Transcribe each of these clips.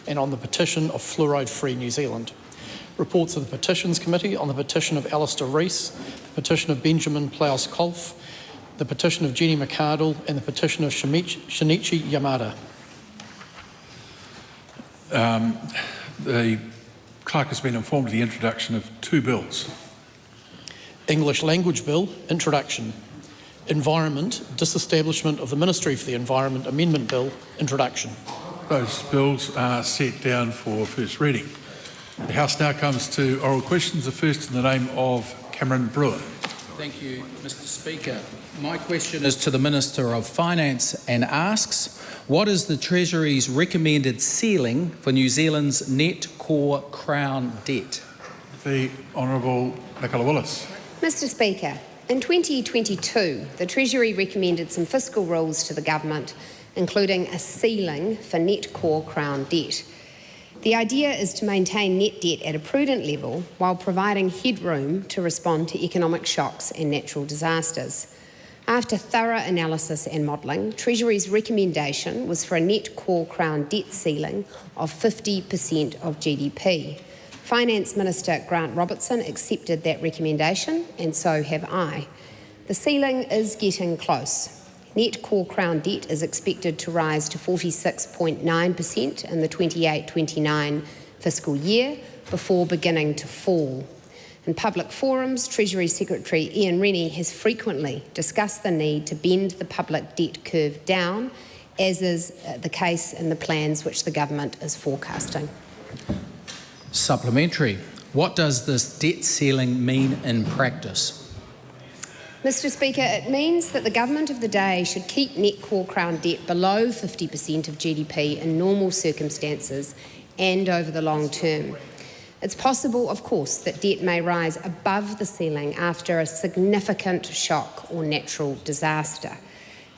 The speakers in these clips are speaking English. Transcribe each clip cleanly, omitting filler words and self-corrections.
and on the petition of Fluoride-Free New Zealand. Reports of the Petitions Committee on the petition of Alistair Rees, the petition of Benjamin Plaus-Kolf, the petition of Jenny McArdle, and the petition of Shinichi Yamada. The clerk has been informed of the introduction of two bills. English Language Bill, Introduction. Environment, Disestablishment of the Ministry for the Environment Amendment Bill, Introduction. Those bills are set down for first reading. The House now comes to oral questions. The first in the name of Cameron Brewer. Thank you, Mr. Speaker. My question is to the Minister of Finance and asks, what is the Treasury's recommended ceiling for New Zealand's net core crown debt? The Honourable Nicola Willis. Mr. Speaker, in 2022, the Treasury recommended some fiscal rules to the government, including a ceiling for net core crown debt. The idea is to maintain net debt at a prudent level while providing headroom to respond to economic shocks and natural disasters. After thorough analysis and modelling, Treasury's recommendation was for a net core crown debt ceiling of 50% of GDP. Finance Minister Grant Robertson accepted that recommendation, and so have I. The ceiling is getting close. Net core crown debt is expected to rise to 46.9% in the 28-29 fiscal year before beginning to fall. In public forums, Treasury Secretary Ian Rennie has frequently discussed the need to bend the public debt curve down, as is the case in the plans which the government is forecasting. Supplementary. What does this debt ceiling mean in practice? Mr. Speaker, it means that the government of the day should keep net core crown debt below 50% of GDP in normal circumstances and over the long term. It's possible, of course, that debt may rise above the ceiling after a significant shock or natural disaster.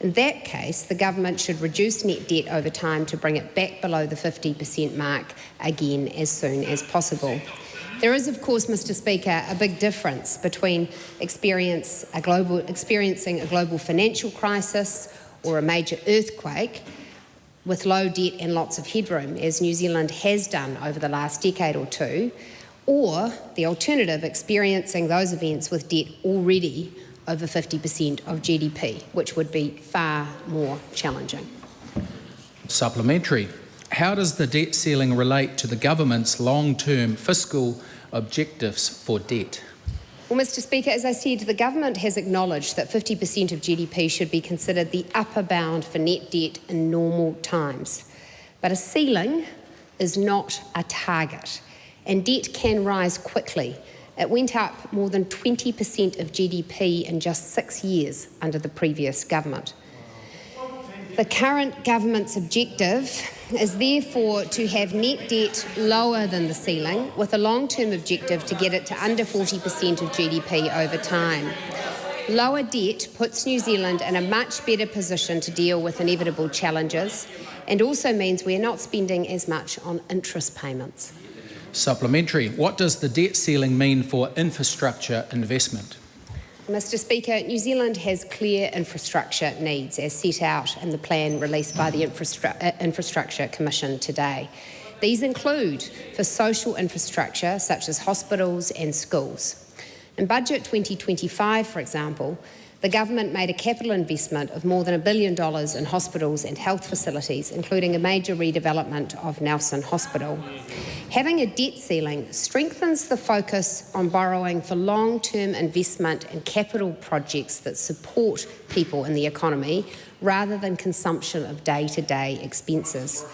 In that case, the government should reduce net debt over time to bring it back below the 50% mark again as soon as possible. There is, of course, Mr. Speaker, a big difference between experiencing a global financial crisis or a major earthquake with low debt and lots of headroom, as New Zealand has done over the last decade or two, or the alternative, experiencing those events with debt already over 50% of GDP, which would be far more challenging. Supplementary. How does the debt ceiling relate to the government's long-term fiscal objectives for debt? Well, Mr. Speaker, as I said, the government has acknowledged that 50% of GDP should be considered the upper bound for net debt in normal times. But a ceiling is not a target, and debt can rise quickly. It went up more than 20% of GDP in just 6 years under the previous government. The current government's objective is therefore to have net debt lower than the ceiling, with a long-term objective to get it to under 40% of GDP over time. Lower debt puts New Zealand in a much better position to deal with inevitable challenges, and also means we're not spending as much on interest payments. Supplementary. What does the debt ceiling mean for infrastructure investment? Mr. Speaker, New Zealand has clear infrastructure needs as set out in the plan released by the Infrastructure Commission today. These include for social infrastructure such as hospitals and schools. In Budget 2025, for example, the government made a capital investment of more than $1 billion in hospitals and health facilities, including a major redevelopment of Nelson Hospital. Having a debt ceiling strengthens the focus on borrowing for long-term investment and capital projects that support people in the economy rather than consumption of day-to-day expenses.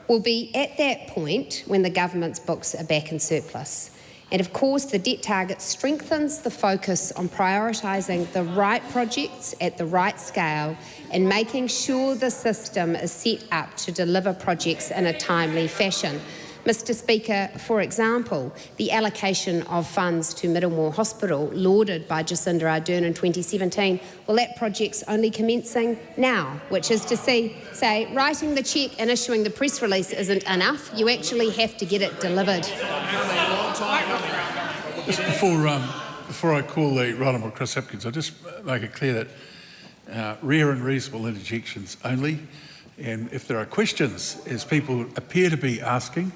We'll be at that point when the government's books are back in surplus. And of course, the debt target strengthens the focus on prioritising the right projects at the right scale and making sure the system is set up to deliver projects in a timely fashion. Mr. Speaker, for example, the allocation of funds to Middlemore Hospital, lauded by Jacinda Ardern in 2017, well, that project's only commencing now, which is to say writing the cheque and issuing the press release isn't enough. You actually have to get it delivered. Just before I call the Right Honourable Chris Hipkins, I'll just make it clear that rare and reasonable interjections only. And if there are questions, as people appear to be asking,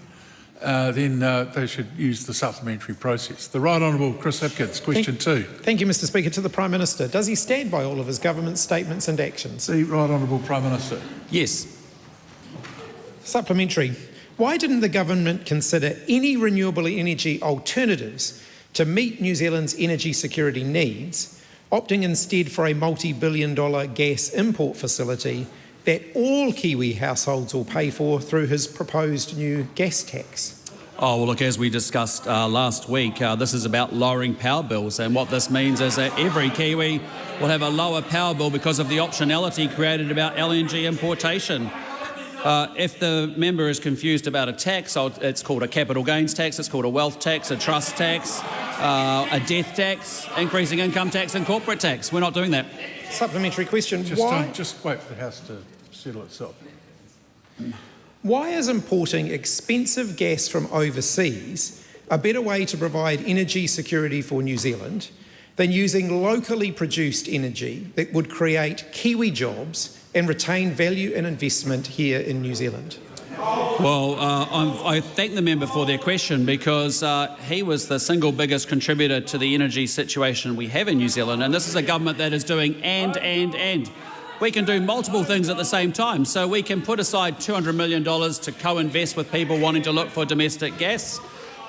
then they should use the supplementary process. The Right Honourable Chris Hipkins, question 2. Thank you, Mr Speaker. To the Prime Minister, does he stand by all of his government statements and actions? The Right Honourable Prime Minister. Yes. Supplementary. Why didn't the government consider any renewable energy alternatives to meet New Zealand's energy security needs, opting instead for a multi-billion-dollar gas import facility that all Kiwi households will pay for through his proposed new gas tax? Oh, well, look, as we discussed last week, this is about lowering power bills, and what this means is that every Kiwi will have a lower power bill because of the optionality created about LNG importation. If the member is confused about a tax, it's called a capital gains tax, it's called a wealth tax, a trust tax, a death tax, increasing income tax and corporate tax. We're not doing that. Supplementary question. Just wait for the House to settle itself. Why is importing expensive gas from overseas a better way to provide energy security for New Zealand than using locally produced energy that would create Kiwi jobs and retain value and investment here in New Zealand? Well, I thank the member for their question, because he was the single biggest contributor to the energy situation we have in New Zealand, and this is a government that is doing and. We can do multiple things at the same time, so we can put aside $200 million to co-invest with people wanting to look for domestic gas.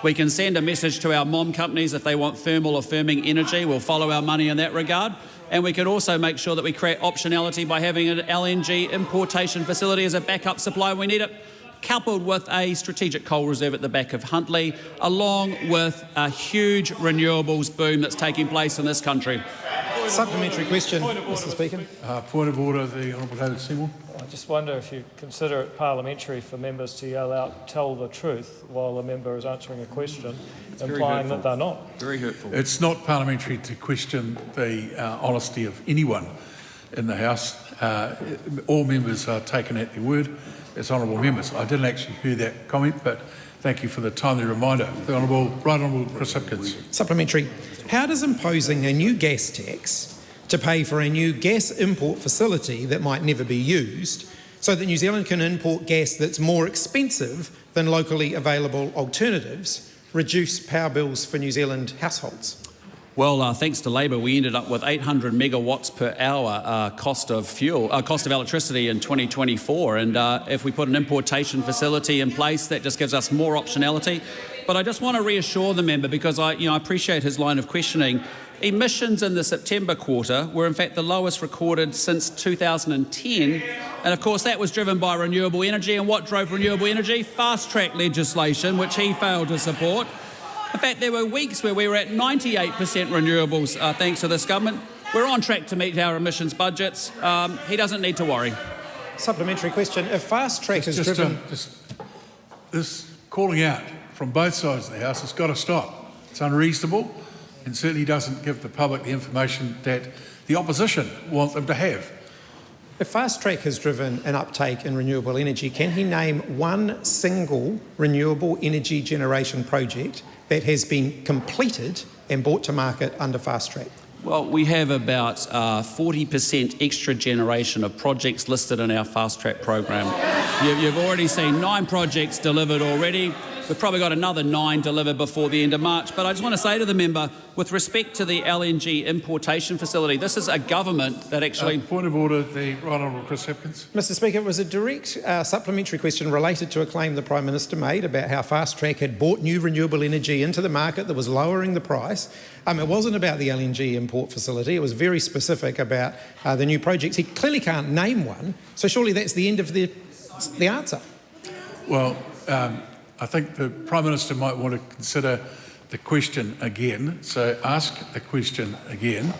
We can send a message to our mom companies if they want thermal or firming energy. We'll follow our money in that regard. And we can also make sure that we create optionality by having an LNG importation facility as a backup supply when we need it, coupled with a strategic coal reserve at the back of Huntly, along with a huge renewables boom that's taking place in this country. Supplementary question, Mr Speaker. Point of order, the Honourable David Seymour. I just wonder if you consider it parliamentary for members to yell out, "Tell the truth," while a member is answering a question, implying that they're not. Very hurtful. It's not parliamentary to question the honesty of anyone in the House. All members are taken at their word as honourable members. I didn't actually hear that comment, but thank you for the timely reminder. The Right Honourable Chris Hipkins. Supplementary. How does imposing a new gas tax to pay for a new gas import facility that might never be used, so that New Zealand can import gas that's more expensive than locally available alternatives, reduce power bills for New Zealand households? Well, thanks to Labor, we ended up with 800 megawatts per hour cost of electricity in 2024. And if we put an importation facility in place, that just gives us more optionality. But I just want to reassure the member, because I appreciate his line of questioning. Emissions in the September quarter were in fact the lowest recorded since 2010. And of course that was driven by renewable energy. And what drove renewable energy? Fast-track legislation, which he failed to support. In fact, there were weeks where we were at 98% renewables thanks to this government. We're on track to meet our emissions budgets. He doesn't need to worry. Supplementary question. If fast-track is driven... This calling out from both sides of the House has got to stop. It's unreasonable and certainly doesn't give the public the information that the opposition want them to have. If fast-track has driven an uptake in renewable energy, can he name one single renewable energy generation project that has been completed and brought to market under fast-track? Well, we have about 40% extra generation of projects listed in our fast-track program. You've already seen 9 projects delivered already. We've probably got another 9 delivered before the end of March. But I just want to say to the member, with respect to the LNG importation facility, this is a government that actually... Point of order, the Right Honourable Chris Hipkins. Mr Speaker, it was a direct supplementary question related to a claim the Prime Minister made about how fast-track had brought new renewable energy into the market that was lowering the price. It wasn't about the LNG import facility. It was very specific about the new projects. He clearly can't name one, so surely that's the end of the answer. Well, I think the Prime Minister might want to consider the question again. So ask the question again,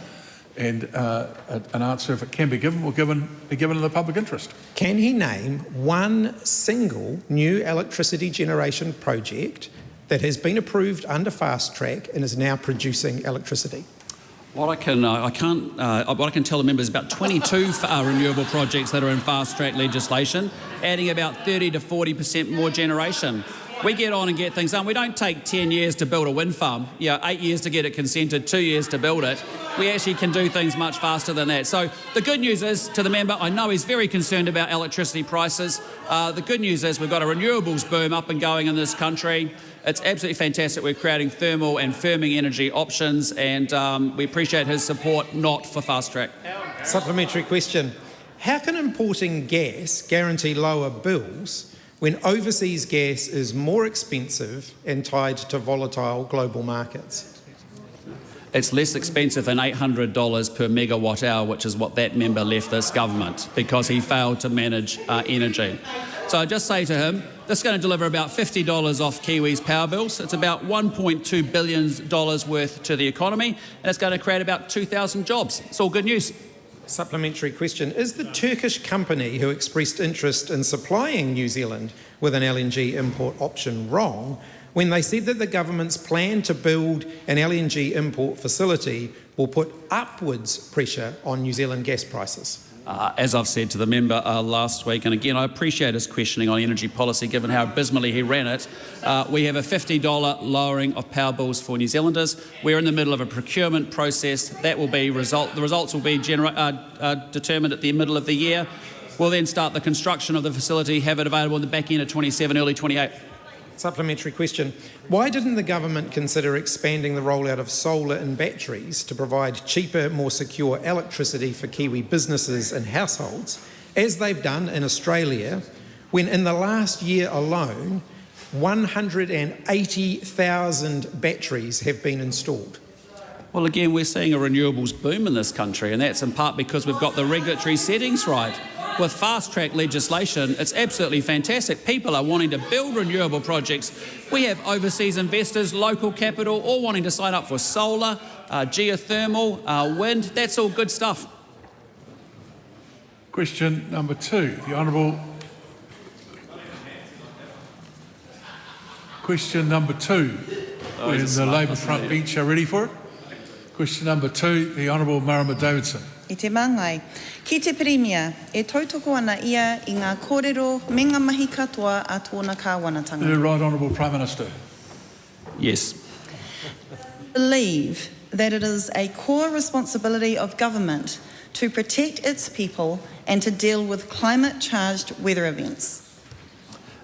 and an answer, if it can be given, will be given in the public interest. Can he name one single new electricity generation project that has been approved under fast track and is now producing electricity? What I can tell the members, about 22 renewable projects that are in fast track legislation, adding about 30 to 40% more generation. We get on and get things done. We don't take 10 years to build a wind farm, 8 years to get it consented, 2 years to build it. We actually can do things much faster than that. So the good news is, to the member, I know he's very concerned about electricity prices. The good news is we've got a renewables boom up and going in this country. It's absolutely fantastic. We're creating thermal and firming energy options, and we appreciate his support, not for fast track. Supplementary question. How can importing gas guarantee lower bills when overseas gas is more expensive and tied to volatile global markets? It's less expensive than $800 per megawatt hour, which is what that member left this government, because he failed to manage energy. So I just say to him, this is going to deliver about $50 off Kiwis' power bills. It's about $1.2 billion worth to the economy, and it's going to create about 2,000 jobs. It's all good news. Supplementary question. Is the Turkish company who expressed interest in supplying New Zealand with an LNG import option wrong when they said that the government's plan to build an LNG import facility will put upwards pressure on New Zealand gas prices? As I've said to the member last week, and again, I appreciate his questioning on energy policy, given how abysmally he ran it. We have a $50 lowering of power bills for New Zealanders. We're in the middle of a procurement process. That will be the results will be determined at the middle of the year. We'll then start the construction of the facility, have it available in the back end of 27, early 28. Supplementary question. Why didn't the government consider expanding the rollout of solar and batteries to provide cheaper, more secure electricity for Kiwi businesses and households, as they've done in Australia, when in the last year alone, 180,000 batteries have been installed? Well, again, we're seeing a renewables boom in this country, and that's in part because we've got the regulatory settings right. With fast-track legislation, it's absolutely fantastic. People are wanting to build renewable projects. We have overseas investors, local capital, all wanting to sign up for solar, geothermal, wind. That's all good stuff. Question number 2, the Honourable. Question number 2, when the Labour front bench are ready for it. Question number 2, the Honourable Marama Davidson. I te mangai. Ki te Premier, e tautoko ana ia I ngā kōrero me ngā mahi katoa a tōna kāwanatanga. The Right Honourable Prime Minister. Yes. Believe that it is a core responsibility of government to protect its people and to deal with climate-charged weather events.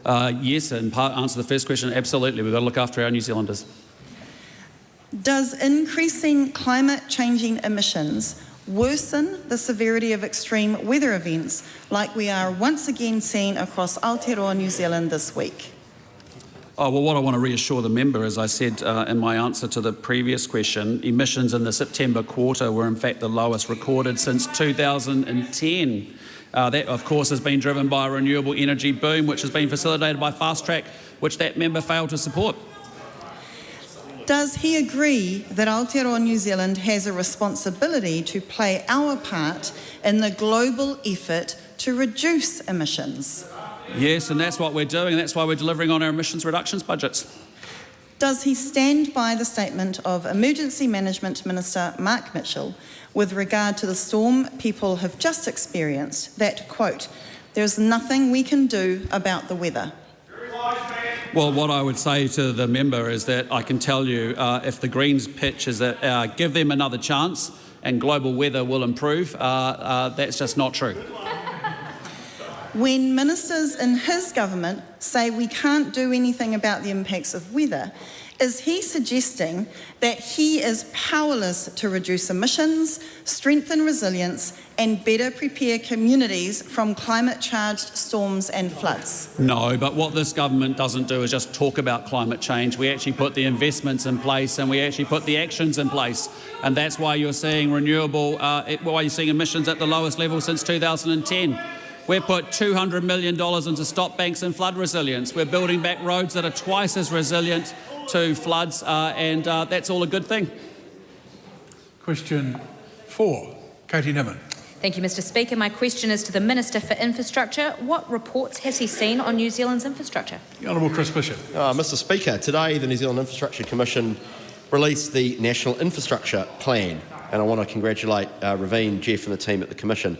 Yes, in part answer the first question, absolutely. We've got to look after our New Zealanders. Does increasing climate-changing emissions worsen the severity of extreme weather events like we are once again seeing across Aotearoa, New Zealand this week? Oh, well, what I want to reassure the member, as I said in my answer to the previous question, emissions in the September quarter were in fact the lowest recorded since 2010. That, of course, has been driven by a renewable energy boom, which has been facilitated by Fast Track, which that member failed to support. Does he agree that Aotearoa New Zealand has a responsibility to play our part in the global effort to reduce emissions? Yes, and that's what we're doing, and that's why we're delivering on our emissions reductions budgets. Does he stand by the statement of Emergency Management Minister Mark Mitchell with regard to the storm people have just experienced that, quote, "There's nothing we can do about the weather"? Well, what I would say to the member is that I can tell you if the Greens pitch is that give them another chance and global weather will improve, that's just not true. When ministers in his government say we can't do anything about the impacts of weather, is he suggesting that he is powerless to reduce emissions, strengthen resilience and better prepare communities from climate-charged storms and floods? No, but what this government doesn't do is just talk about climate change. We actually put the investments in place and we actually put the actions in place. And that's why you're seeing why you're seeing emissions at the lowest level since 2010. We've put $200 million into stop banks and flood resilience. We're building back roads that are twice as resilient to floods, and that's all a good thing. Question 4, Katie Nimmin. Thank you, Mr. Speaker. My question is to the Minister for Infrastructure. What reports has he seen on New Zealand's infrastructure? The Honourable Chris Bishop. Mr. Speaker, today the New Zealand Infrastructure Commission released the National Infrastructure Plan, and I want to congratulate Raveen, Jeff and the team at the Commission.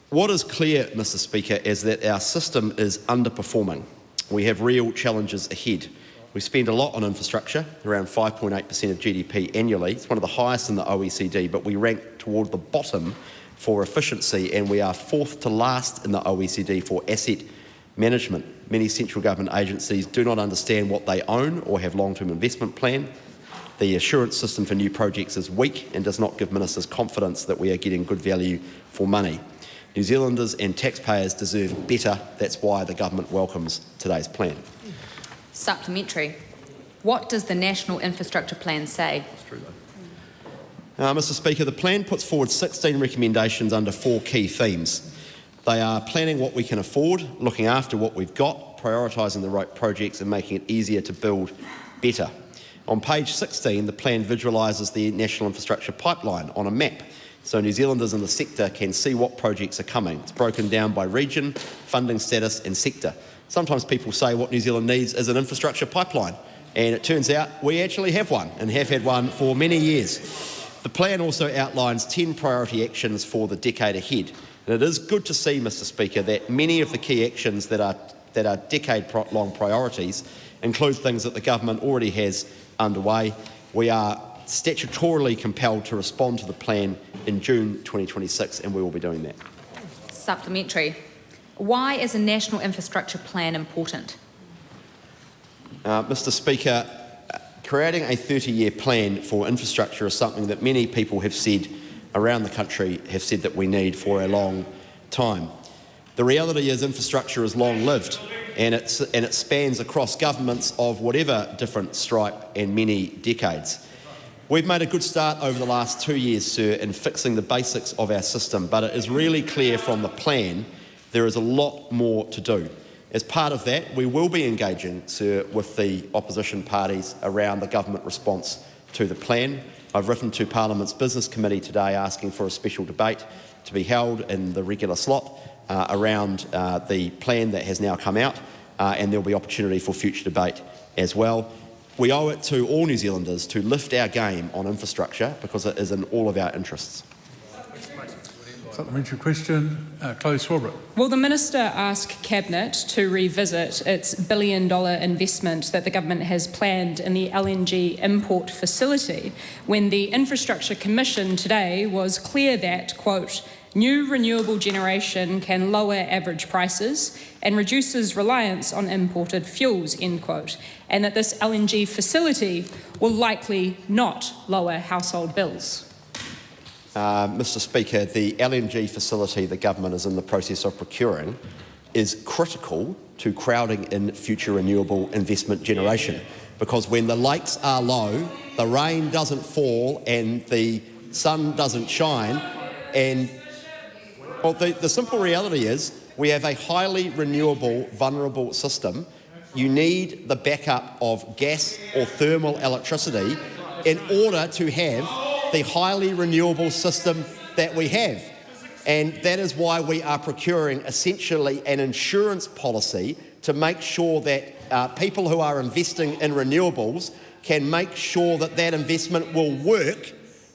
What is clear, Mr. Speaker, is that our system is underperforming. We have real challenges ahead. We spend a lot on infrastructure, around 5.8% of GDP annually. It's one of the highest in the OECD, but we rank toward the bottom for efficiency, and we are fourth to last in the OECD for asset management. Many central government agencies do not understand what they own or have long-term investment plan. The assurance system for new projects is weak and does not give ministers confidence that we are getting good value for money. New Zealanders and taxpayers deserve better. That's why the government welcomes today's plan. Supplementary. What does the National Infrastructure Plan say? Mr Speaker, the plan puts forward 16 recommendations under 4 key themes. They are planning what we can afford, looking after what we've got, prioritising the right projects and making it easier to build better. On page 16, the plan visualises the National Infrastructure Pipeline on a map, so New Zealanders in the sector can see what projects are coming. It's broken down by region, funding status and sector. Sometimes people say what New Zealand needs is an infrastructure pipeline, and it turns out we actually have one and have had one for many years. The plan also outlines 10 priority actions for the decade ahead. And it is good to see, Mr Speaker, that many of the key actions that are decade-long priorities include things that the government already has underway. We are statutorily compelled to respond to the plan in June 2026, and we will be doing that. Supplementary. Why is a national infrastructure plan important? Mr Speaker, creating a 30-year plan for infrastructure is something that many people have said around the country have said that we need for a long time. The reality is infrastructure is long-lived, and it spans across governments of whatever different stripe and many decades. We've made a good start over the last 2 years, sir, in fixing the basics of our system, but it is really clear from the plan there is a lot more to do. As part of that, we will be engaging, sir, with the opposition parties around the government response to the plan. I've written to Parliament's Business Committee today asking for a special debate to be held in the regular slot around the plan that has now come out, and there will be opportunity for future debate as well. We owe it to all New Zealanders to lift our game on infrastructure because it is in all of our interests. Supplementary question, Chloe Swarbrick. Will the Minister ask Cabinet to revisit its $1 billion investment that the government has planned in the LNG import facility when the Infrastructure Commission today was clear that, quote, new renewable generation can lower average prices and reduces reliance on imported fuels, end quote, and that this LNG facility will likely not lower household bills? Mr Speaker, the LNG facility the government is in the process of procuring is critical to crowding in future renewable investment generation, because when the lakes are low, the rain doesn't fall and the sun doesn't shine, and well, the simple reality is we have a highly renewable, vulnerable system. You need the backup of gas or thermal electricity in order to have the highly renewable system that we have. And that is why we are procuring essentially an insurance policy to make sure that people who are investing in renewables can make sure that that investment will work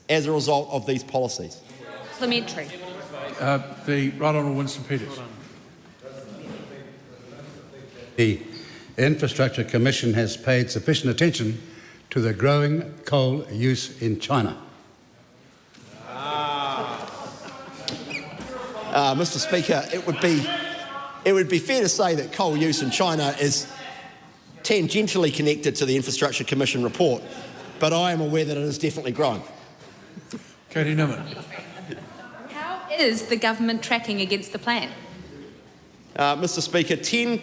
as a result of these policies. Supplementary. The Right Honourable Winston Peters. The Infrastructure Commission has paid sufficient attention to the growing coal use in China. Mr Speaker, it would be fair to say that coal use in China is tangentially connected to the Infrastructure Commission report, but I am aware that it is definitely growing. Katie Newman. How is the government tracking against the plan? Mr Speaker,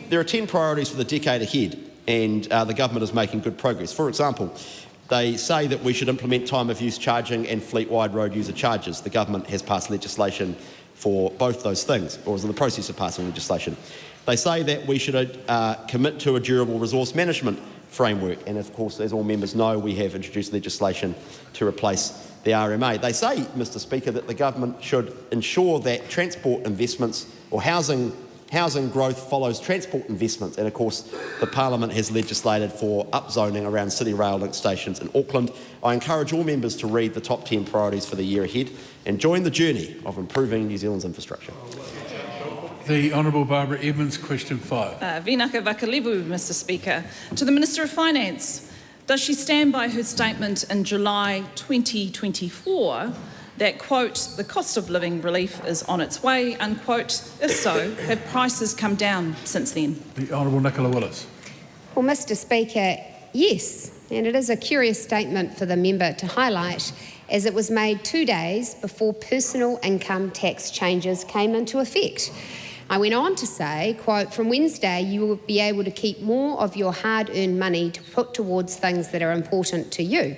there are 10 priorities for the decade ahead, and the government is making good progress. For example, they say that we should implement time of use charging and fleet-wide road user charges. The government has passed legislation for both those things, or is in the process of passing legislation. They say that we should commit to a durable resource management framework, and of course, as all members know, we have introduced legislation to replace the RMA. They say, Mr Speaker, that the government should ensure that transport investments or housing growth follows transport investments, and of course the Parliament has legislated for upzoning around City Rail link stations in Auckland. I encourage all members to read the top 10 priorities for the year ahead and join the journey of improving New Zealand's infrastructure. The Honourable Barbara Edmonds, question 5. Vinaka Vakalevu, Mr Speaker. To the Minister of Finance, does she stand by her statement in July 2024 that, quote, the cost of living relief is on its way, unquote? If so, have prices come down since then? The Honourable Nicola Willis. Well, Mr Speaker, yes, and it is a curious statement for the member to highlight, as it was made 2 days before personal income tax changes came into effect. I went on to say, quote, from Wednesday you will be able to keep more of your hard-earned money to put towards things that are important to you.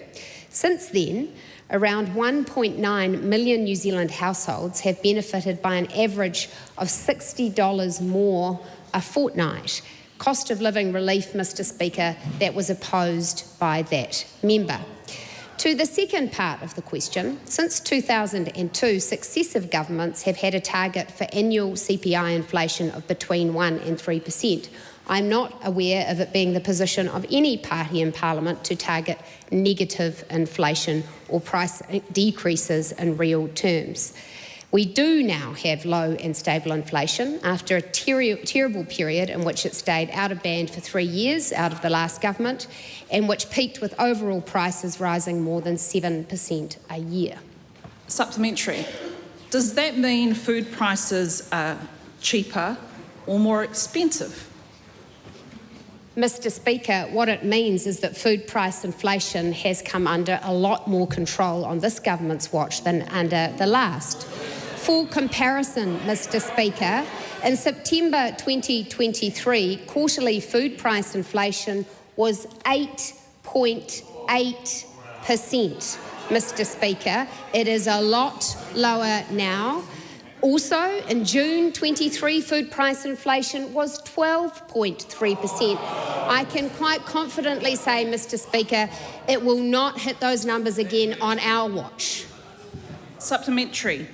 Since then, around 1.9 million New Zealand households have benefited by an average of $60 more a fortnight. Cost of living relief, Mr Speaker, that was opposed by that member. To the second part of the question, since 2002, successive governments have had a target for annual CPI inflation of between 1% and 3%. I'm not aware of it being the position of any party in Parliament to target negative inflation or price decreases in real terms. We do now have low and stable inflation after a terrible period in which it stayed out of band for 3 years out of the last government, and which peaked with overall prices rising more than 7% a year. Supplementary. Does that mean food prices are cheaper or more expensive? Mr Speaker, what it means is that food price inflation has come under a lot more control on this government's watch than under the last. For comparison, Mr Speaker, in September 2023, quarterly food price inflation was 8.8%. Mr Speaker, it is a lot lower now. Also, in June 23, food price inflation was 12.3%. I can quite confidently say, Mr Speaker, it will not hit those numbers again on our watch. Supplementary.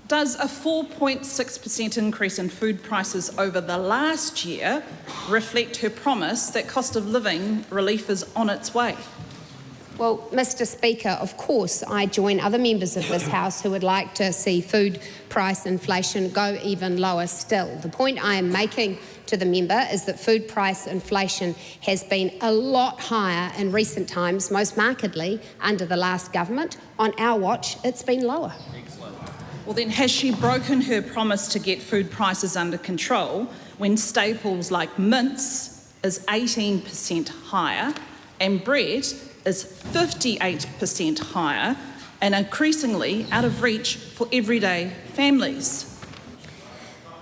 Does a 4.6% increase in food prices over the last year reflect her promise that cost of living relief is on its way? Well, Mr Speaker, of course I join other members of this House who would like to see food price inflation go even lower still. The point I am making to the member is that food price inflation has been a lot higher in recent times, most markedly under the last government. On our watch, it's been lower. Well, then, has she broken her promise to get food prices under control when staples like mince is 18% higher and bread is 58% higher and increasingly out of reach for everyday families?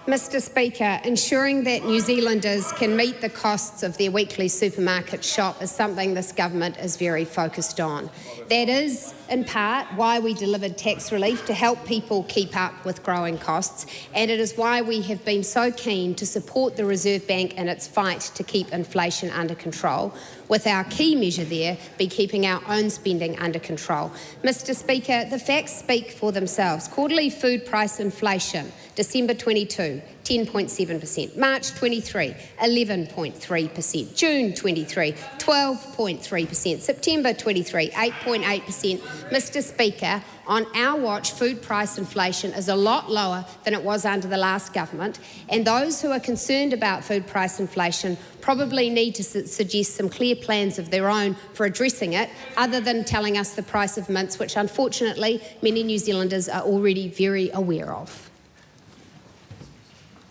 Mr Speaker, ensuring that New Zealanders can meet the costs of their weekly supermarket shop is something this government is very focused on. That is, in part, why we delivered tax relief to help people keep up with growing costs, and it is why we have been so keen to support the Reserve Bank in its fight to keep inflation under control, with our key measure there be keeping our own spending under control. Mr Speaker, the facts speak for themselves. Quarterly food price inflation, December 22, 10.7%, March 23, 11.3%, June 23, 12.3%, September 23, 8.8%. Mr Speaker, on our watch, food price inflation is a lot lower than it was under the last government, and those who are concerned about food price inflation probably need to suggest some clear plans of their own for addressing it, other than telling us the price of mince, which unfortunately many New Zealanders are already very aware of.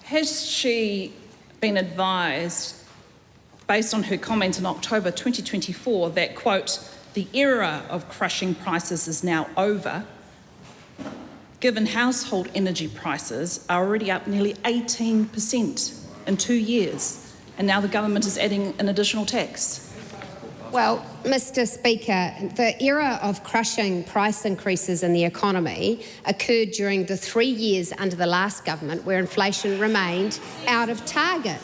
Has she been advised, based on her comment in October 2024, that, quote, the era of crushing prices is now over, given household energy prices are already up nearly 18% in 2 years, and now the government is adding an additional tax? Well, Mr Speaker, the era of crushing price increases in the economy occurred during the 3 years under the last government, where inflation remained out of target,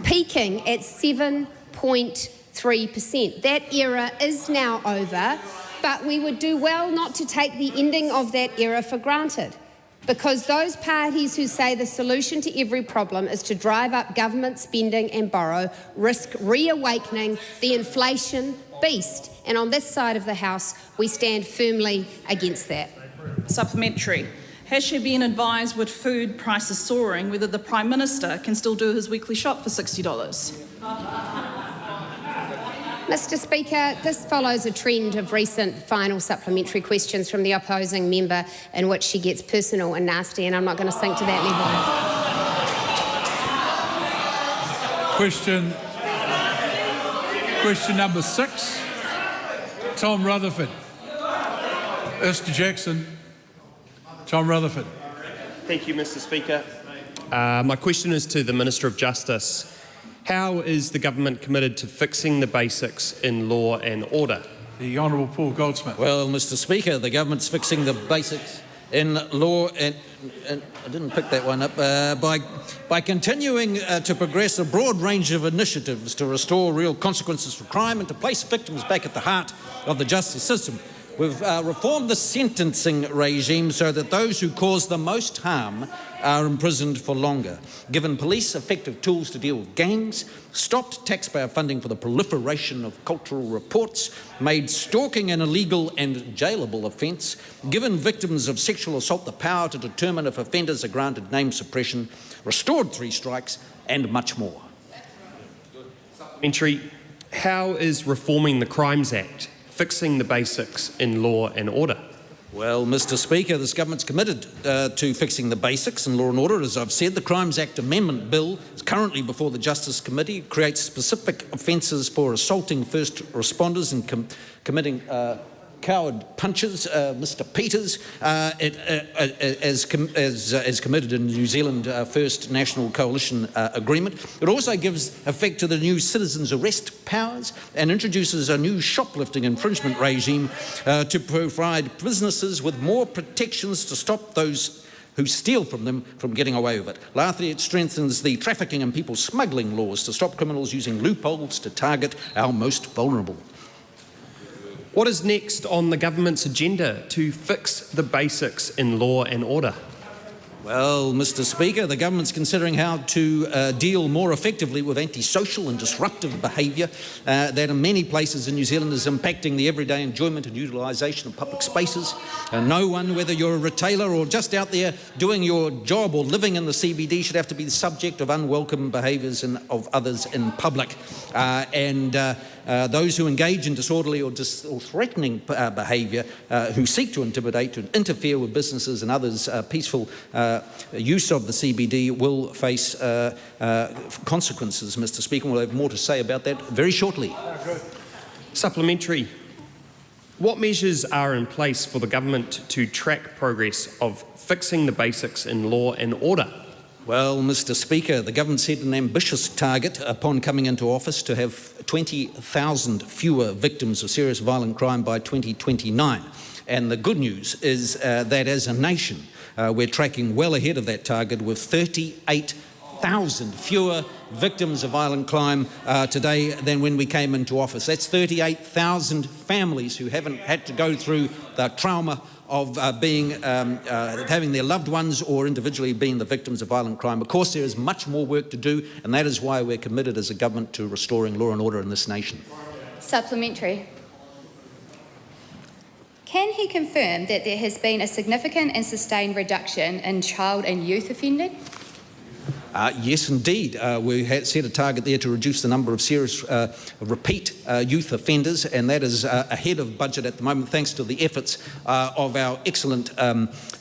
peaking at 7.3%. That era is now over, but we would do well not to take the ending of that era for granted, because those parties who say the solution to every problem is to drive up government spending and borrow risk reawakening the inflation beast. And on this side of the House, we stand firmly against that. Supplementary. has she been advised with food prices soaring whether the Prime Minister can still do his weekly shop for $60? Mr Speaker, this follows a trend of recent final supplementary questions from the opposing member in which she gets personal and nasty, and I'm not going to sink to that level. Question number 6, Tom Rutherford. Mr Jackson. Tom Rutherford. Thank you, Mr Speaker. My question is to the Minister of Justice. How is the government committed to fixing the basics in law and order? The Honourable Paul Goldsmith. Well, Mr Speaker, the government's fixing the basics in law and I didn't pick that one up, by continuing to progress a broad range of initiatives to restore real consequences for crime and to place victims back at the heart of the justice system. We've reformed the sentencing regime so that those who cause the most harm are imprisoned for longer, given police effective tools to deal with gangs, stopped taxpayer funding for the proliferation of cultural reports, made stalking an illegal and jailable offence, given victims of sexual assault the power to determine if offenders are granted name suppression, restored 3 strikes, and much more. Supplementary. How is reforming the Crimes Act fixing the basics in law and order? Well, Mr Speaker, this government's committed to fixing the basics in law and order. As I've said, the Crimes Act Amendment Bill is currently before the Justice Committee. It creates specific offences for assaulting first responders and committing coward punches, Mr Peters, as committed in New Zealand First National Coalition Agreement. It also gives effect to the new citizens' arrest powers and introduces a new shoplifting infringement regime to provide businesses with more protections to stop those who steal from them from getting away with it. Lastly, it strengthens the trafficking and people smuggling laws to stop criminals using loopholes to target our most vulnerable. What is next on the government's agenda to fix the basics in law and order? Well, Mr Speaker, the government's considering how to deal more effectively with antisocial and disruptive behaviour that in many places in New Zealand is impacting the everyday enjoyment and utilisation of public spaces. No one, whether you're a retailer or just out there doing your job or living in the CBD, should have to be the subject of unwelcome behaviours of others in public. Those who engage in disorderly or threatening behaviour, who seek to intimidate, to interfere with businesses and others' peaceful use of the CBD will face consequences, Mr Speaker. We'll have more to say about that very shortly. Supplementary. What measures are in place for the government to track progress of fixing the basics in law and order? Well, Mr Speaker, the government set an ambitious target upon coming into office to have 20,000 fewer victims of serious violent crime by 2029. And the good news is that as a nation, we're tracking well ahead of that target with 38,000 fewer victims of violent crime today than when we came into office. That's 38,000 families who haven't had to go through the trauma of having their loved ones or individually being the victims of violent crime. Of course, there is much more work to do, and that is why we're committed as a government to restoring law and order in this nation. Supplementary. Can he confirm that there has been a significant and sustained reduction in child and youth offending? Yes, indeed. We had set a target there to reduce the number of serious repeat youth offenders, and that is ahead of budget at the moment, thanks to the efforts of our excellent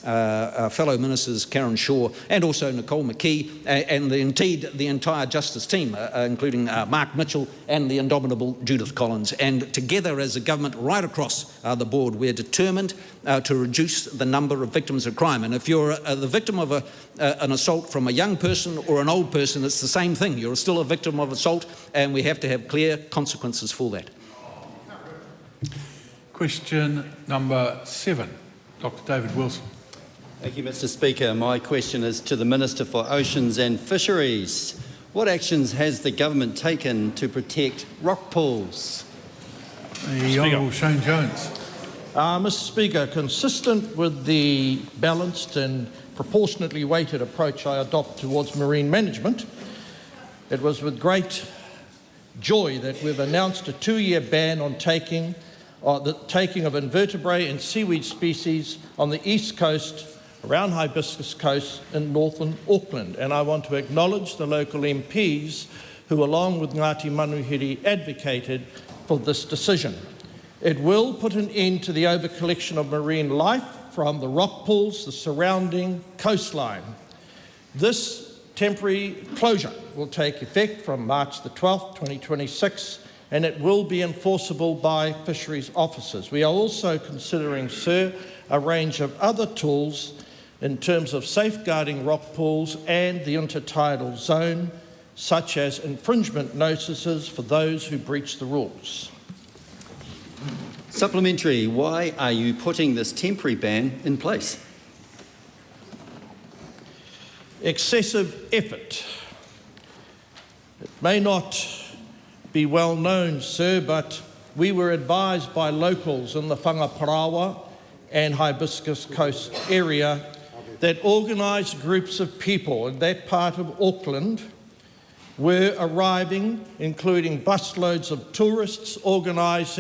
fellow ministers, Karen Shaw and also Nicole McKee, and indeed the entire Justice team, including Mark Mitchell and the indomitable Judith Collins. And together as a government right across the board, we're determined to reduce the number of victims of crime. And if you're the victim of an assault from a young person or an old person, it's the same thing. You're still a victim of assault, and we have to have clear consequences for that. Question number 7, Dr David Wilson. Thank you, Mr Speaker. My question is to the Minister for Oceans and Fisheries. What actions has the government taken to protect rock pools? The Honourable Shane Jones. Mr Speaker, consistent with the balanced and proportionately weighted approach I adopt towards marine management, it was with great joy that we've announced a 2-year ban on the taking of invertebrate and seaweed species on the east coast around Hibiscus Coast in northern Auckland. And I want to acknowledge the local MPs who, along with Ngāti Manuhiri, advocated for this decision. It will put an end to the overcollection of marine life from the rock pools, the surrounding coastline. This temporary closure will take effect from March the 12th, 2026, and it will be enforceable by fisheries officers. We are also considering, sir, a range of other tools in terms of safeguarding rock pools and the intertidal zone, such as infringement notices for those who breach the rules. Supplementary. Why are you putting this temporary ban in place? Excessive effort. It may not be well known, sir, but we were advised by locals in the Whangaparaoa and Hibiscus Coast area that organised groups of people in that part of Auckland were arriving, including busloads of tourists organised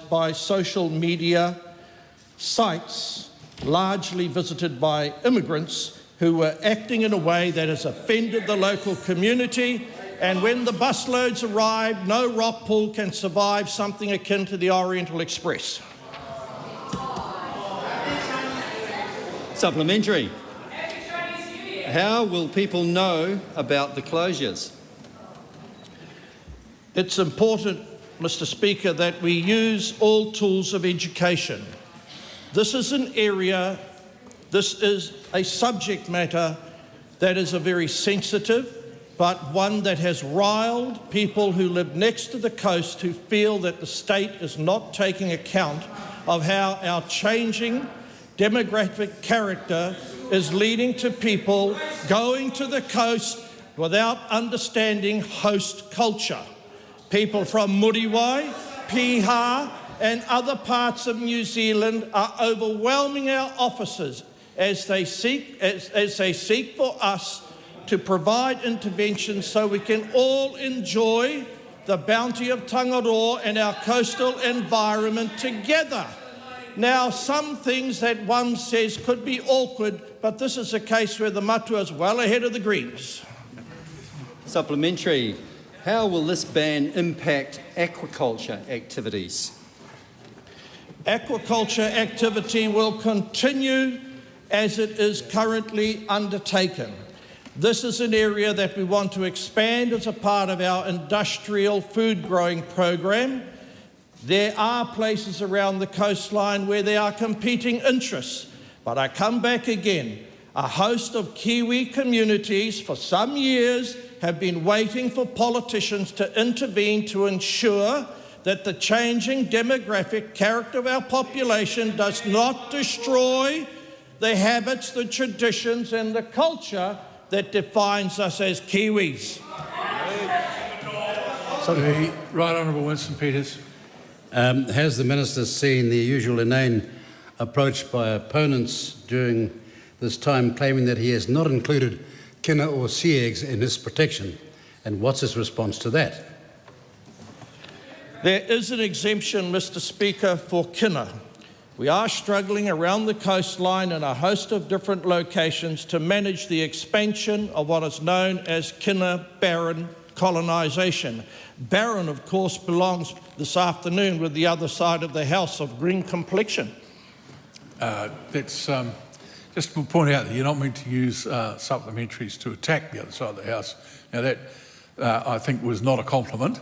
by social media sites, largely visited by immigrants who were acting in a way that has offended the local community. And when the busloads arrive, no rock pool can survive something akin to the Oriental Express. Supplementary. How will people know about the closures? It's important, Mr. Speaker, that we use all tools of education. This is an area, this is a subject matter that is a very sensitive, but one that has riled people who live next to the coast who feel that the state is not taking account of how our changing demographic character is leading to people going to the coast without understanding host culture. People from Muriwai, Piha and other parts of New Zealand are overwhelming our officers as they seek for us to provide interventions so we can all enjoy the bounty of Tangaroa and our coastal environment together. Now, some things that one says could be awkward, but this is a case where the matua is well ahead of the Greens. Supplementary. How will this ban impact aquaculture activities? Aquaculture activity will continue as it is currently undertaken. This is an area that we want to expand as a part of our industrial food growing program. There are places around the coastline where there are competing interests, but I come back again. A host of Kiwi communities for some years have been waiting for politicians to intervene to ensure that the changing demographic character of our population does not destroy the habits, the traditions and the culture that defines us as Kiwis. The Right Honourable Winston Peters. Has the Minister seen the usual inane approach by opponents during this time, claiming that he has not included kina or sea eggs in his protection? And what's his response to that? There is an exemption, Mr. Speaker, for kina. We are struggling around the coastline in a host of different locations to manage the expansion of what is known as kina barren colonisation. Barren, of course, belongs this afternoon with the other side of the House of green complexion. That's just to point out that you're not meant to use supplementaries to attack the other side of the House. Now that, I think, was not a compliment,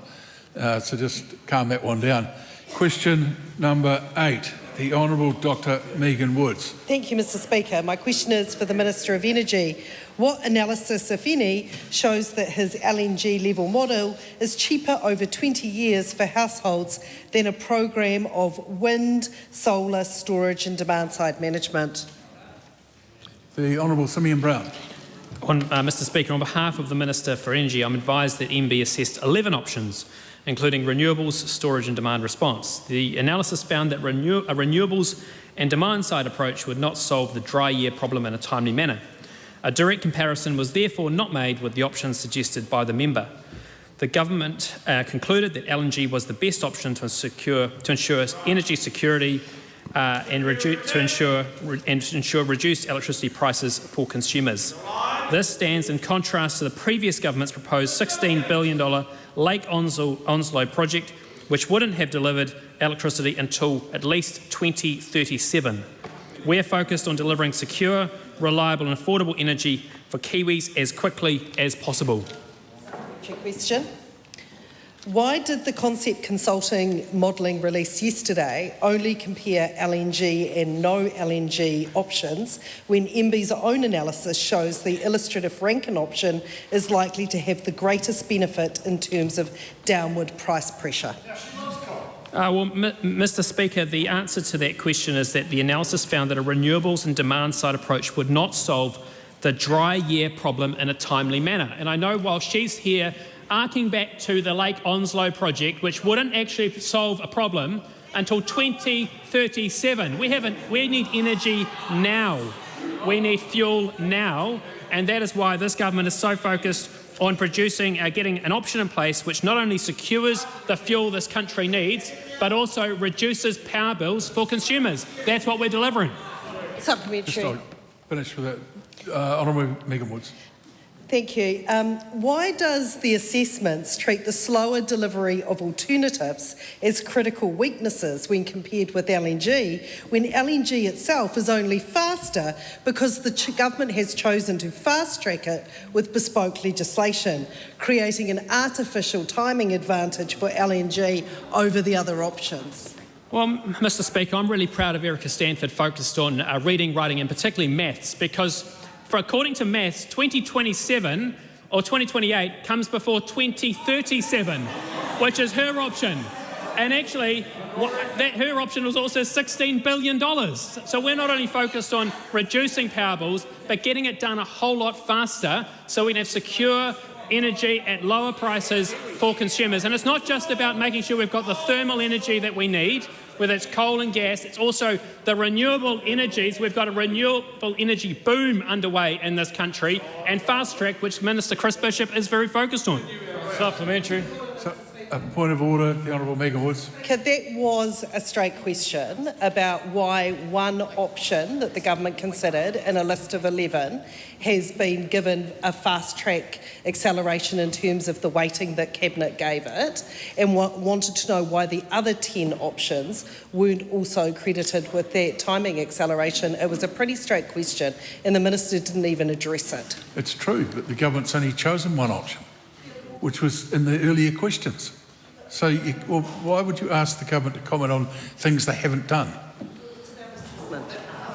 so just calm that one down. Question number 8, the Honourable Dr Megan Woods. Thank you, Mr. Speaker. My question is for the Minister of Energy. What analysis, if any, shows that his LNG level model is cheaper over 20 years for households than a program of wind, solar, storage and demand-side management? The Honourable Simeon Brown. Mr. Speaker, on behalf of the Minister for Energy, I'm advised that MB assessed 11 options, including renewables, storage and demand response. The analysis found that a renewables and demand-side approach would not solve the dry year problem in a timely manner. A direct comparison was therefore not made with the options suggested by the member. The government concluded that LNG was the best option to ensure energy security and to ensure reduced electricity prices for consumers. This stands in contrast to the previous government's proposed $16 billion Lake Onslow project, which wouldn't have delivered electricity until at least 2037. We're focused on delivering secure, reliable and affordable energy for Kiwis as quickly as possible. Question. Why did the Concept Consulting modelling released yesterday only compare LNG and no LNG options when MBIE's own analysis shows the illustrative Rankine option is likely to have the greatest benefit in terms of downward price pressure? Mr. Speaker, the answer to that question is that the analysis found that a renewables and demand-side approach would not solve the dry year problem in a timely manner. And I know while she's here arcing back to the Lake Onslow project, which wouldn't actually solve a problem until 2037. We need energy now. We need fuel now. And that is why this government is so focused on getting an option in place which not only secures the fuel this country needs, but also reduces power bills for consumers. That's what we're delivering. Supplementary. Just finish with that. Honourable Megan Woods. Thank you. Why does the assessments treat the slower delivery of alternatives as critical weaknesses when compared with LNG, when LNG itself is only faster because the government has chosen to fast-track it with bespoke legislation, creating an artificial timing advantage for LNG over the other options? Well, Mr. Speaker, I'm really proud of Erica Stanford focused on reading, writing and particularly maths, because according to maths, 2027 or 2028 comes before 2037, which is her option. And actually, her option was also $16 billion. So we're not only focused on reducing power bills, but getting it done a whole lot faster so we can have secure energy at lower prices for consumers. And it's not just about making sure we've got the thermal energy that we need, whether it's coal and gas, it's also the renewable energies. We've got a renewable energy boom underway in this country, and Fast Track, which Minister Chris Bishop is very focused on. Supplementary. A point of order, the Honourable Megan Woods. That was a straight question about why one option that the government considered in a list of 11 has been given a fast-track acceleration in terms of the weighting that Cabinet gave it, and wanted to know why the other 10 options weren't also credited with that timing acceleration. It was a pretty straight question, and the Minister didn't even address it. It's true, but the government's only chosen one option, which was in the earlier questions. So why would you ask the government to comment on things they haven't done?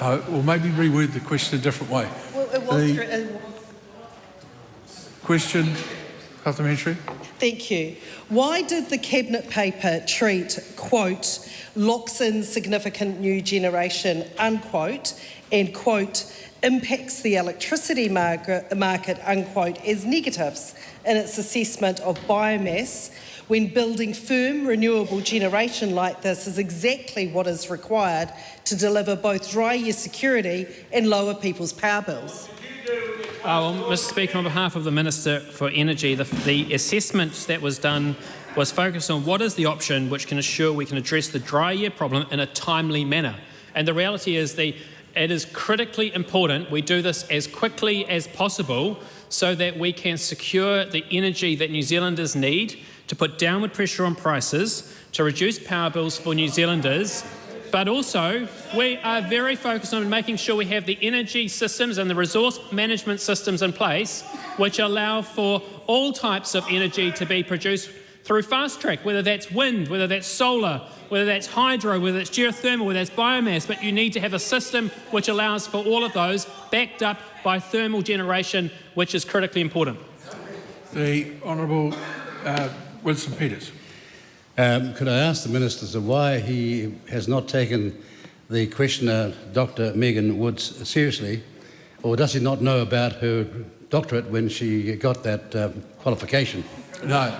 Or maybe reword the question a different way. Well, it was question, supplementary. Thank you. Why did the Cabinet paper treat, quote, locks in significant new generation, unquote, and, quote, impacts the electricity market, unquote, as negatives in its assessment of biomass, when building firm renewable generation like this is exactly what is required to deliver both dry year security and lower people's power bills? Mr. Speaker, on behalf of the Minister for Energy, the assessment that was done was focused on what is the option which can ensure we can address the dry year problem in a timely manner. And the reality is it is critically important we do this as quickly as possible so that we can secure the energy that New Zealanders need to put downward pressure on prices, to reduce power bills for New Zealanders, but also we are very focused on making sure we have the energy systems and the resource management systems in place which allow for all types of energy to be produced through Fast Track, whether that's wind, whether that's solar, whether that's hydro, whether it's geothermal, whether that's biomass, but you need to have a system which allows for all of those backed up by thermal generation, which is critically important. The Honourable Winston Peters. Could I ask the Minister why he has not taken the questioner, Dr. Megan Woods, seriously, or does he not know about her doctorate when she got that qualification? No,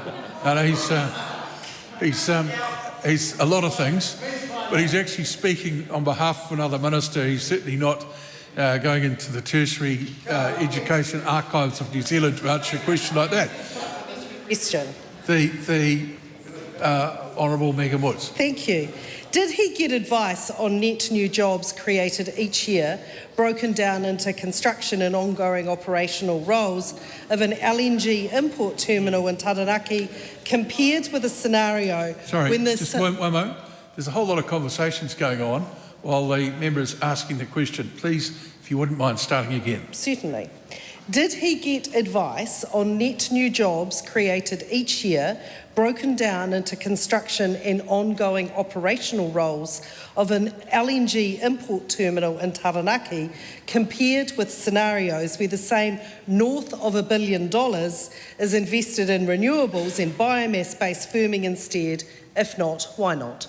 he's a lot of things, but he's actually speaking on behalf of another minister. He's certainly not going into the tertiary education archives of New Zealand to answer a question like that. Question. The Honourable Megan Woods. Thank you. Did he get advice on net new jobs created each year, broken down into construction and ongoing operational roles of an LNG import terminal in Taranaki, compared with a scenario Sorry, when the... just one moment. There's a whole lot of conversations going on while the member is asking the question. Please, if you wouldn't mind starting again. Certainly. Did he get advice on net new jobs created each year, broken down into construction and ongoing operational roles of an LNG import terminal in Taranaki, compared with scenarios where the same north of $1 billion is invested in renewables and biomass-based firming instead? If not, why not?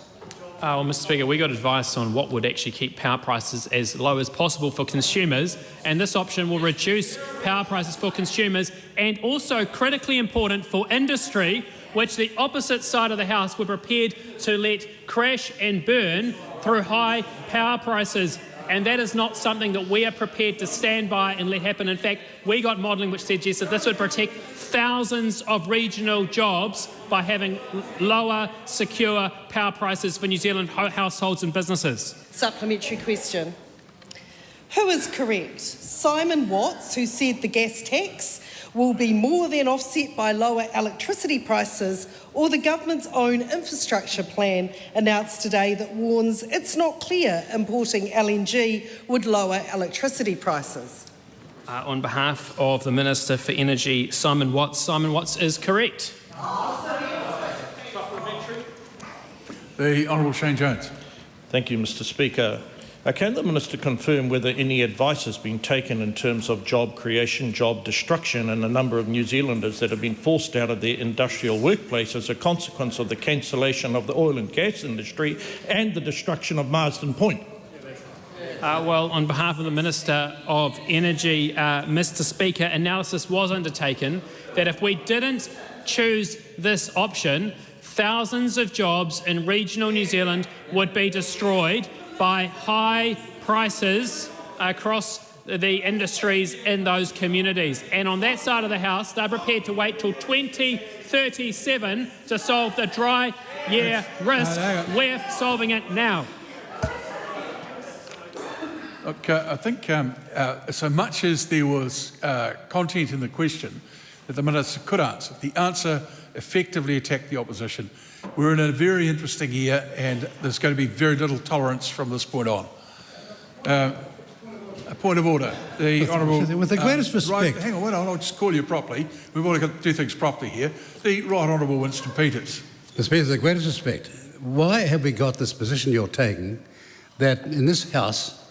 Well, Mr. Speaker, we got advice on what would actually keep power prices as low as possible for consumers, and this option will reduce power prices for consumers and also, critically important, for industry, which the opposite side of the House were prepared to let crash and burn through high power prices. And that is not something that we are prepared to stand by and let happen. In fact, we got modelling which suggests that this would protect thousands of regional jobs by having lower, secure power prices for New Zealand households and businesses. Supplementary question. Who is correct? Simon Watts, who said the gas tax will be more than offset by lower electricity prices, or the government's own infrastructure plan announced today that warns it's not clear importing LNG would lower electricity prices? On behalf of the Minister for Energy, Simon Watts is correct. The Honourable Shane Jones. Thank you, Mr. Speaker. Can the Minister confirm whether any advice has been taken in terms of job creation, job destruction, and the number of New Zealanders that have been forced out of their industrial workplace as a consequence of the cancellation of the oil and gas industry and the destruction of Marsden Point? Well, on behalf of the Minister of Energy, Mr. Speaker, analysis was undertaken that if we didn't choose this option, thousands of jobs in regional New Zealand would be destroyed by high prices across the industries in those communities. And on that side of the House, they're prepared to wait till 2037 to solve the dry year risk. We're solving it now. Look, I think so much as there was content in the question that the Minister could answer, the answer effectively attacked the opposition. We're in a very interesting year and there's going to be very little tolerance from this point on. A point of order. The Honourable... With the greatest respect... Hang on, I'll just call you properly. We've got to do things properly here. The Right Honourable Winston Peters. Mr. Speaker, with the greatest respect, why have we got this position you're taking that in this House,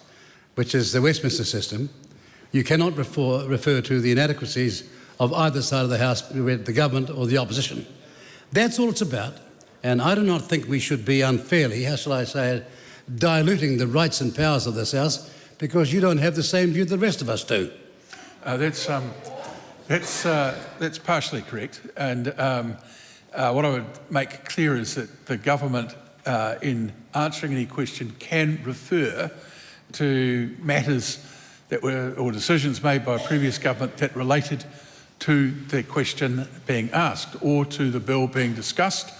which is the Westminster system, you cannot refer to the inadequacies of either side of the House, the government or the opposition? That's all it's about. And I do not think we should be unfairly, how shall I say it, diluting the rights and powers of this House because you don't have the same view the rest of us do. That's partially correct. And what I would make clear is that the government, in answering any question, can refer to matters that were, or decisions made by a previous government that related to the question being asked or to the bill being discussed